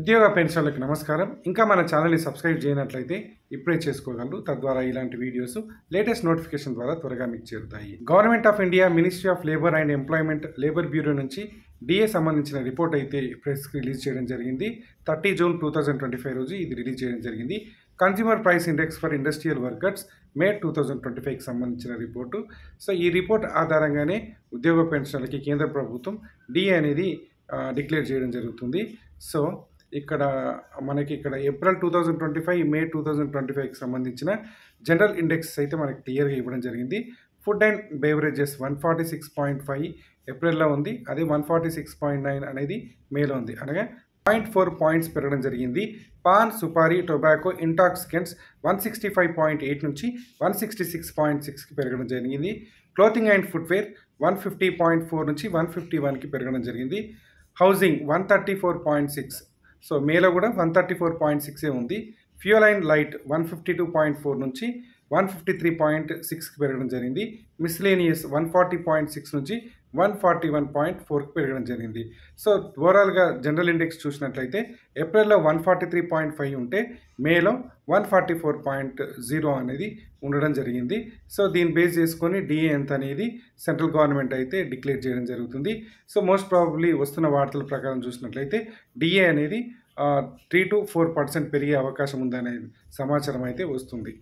ఉద్యోగ పెన్షన్లకు నమస్కారం. ఇంకా మన ఛానల్ని సబ్స్క్రైబ్ చేయనట్లయితే ఇప్పుడే చేసుకోగలరు. తద్వారా ఇలాంటి వీడియోస్ లేటెస్ట్ నోటిఫికేషన్ ద్వారా త్వరగా మీకు చేరుతాయి. Government of India, ministry of labour and employment, labour bureau నుంచి డిఏ సంబంధించిన రిపోర్ట్ అయితే ప్రెస్కి రిలీజ్ చేయడం జరిగింది. 30 జూన్ 2025 రోజు ఇది రిలీజ్ చేయడం జరిగింది. Consumer price index for industrial workers May 2025కి సంబంధించిన రిపోర్టు. సో ఈ రిపోర్ట్ ఆధారంగానే ఉద్యోగ పెన్షన్లకి కేంద్ర ప్రభుత్వం డిఏ అనేది డిక్లేర్ చేయడం జరుగుతుంది. సో మనకి ఏప్రిల్ 2025, మే 2025కి సంబంధించిన జనరల్ ఇండెక్స్ అయితే మనకి క్లియర్గా ఇవ్వడం జరిగింది. ఫుడ్ అండ్ బేవరేజెస్ 146.5 ఏప్రిల్లో ఉంది, అదే 146.9 అనేది మేలో ఉంది, అనగా 0.4 పాయింట్స్ పెరగడం జరిగింది. పాన్, సుపారీ, టొబాకో, ఇంటాక్సికెంట్స్ 165.8 నుంచి 166.6కి పెరగడం జరిగింది. క్లోతింగ్ అండ్ ఫుట్వేర్ 150.4 నుంచి 151కి పెరగడం జరిగింది. హౌసింగ్ 134.6, సో మేలో కూడా 134.6 ఉంది. ఫ్యూయల్ అండ్ లైట్ 152.4 నుంచి 153.6కి పెరగడం జరిగింది. మిస్లేనియస్ 140.6 నుంచి 141.4కి పెరగడం జరిగింది. సో ఓవరాల్గా జనరల్ ఇండెక్స్ చూసినట్లయితే ఏప్రిల్లో 143.5 ఉంటే మేలో 144.0 అనేది ఉండడం జరిగింది. సో దీన్ని బేస్ చేసుకొని డిఏ ఎంత అనేది సెంట్రల్ గవర్నమెంట్ అయితే డిక్లేర్ చేయడం జరుగుతుంది. సో మోస్ట్ ప్రాబబ్లీ వస్తున్న వార్తల ప్రకారం చూసినట్లయితే డిఏ అనేది 3 to 4% పెరిగే అవకాశం ఉందనే సమాచారం అయితే వస్తుంది.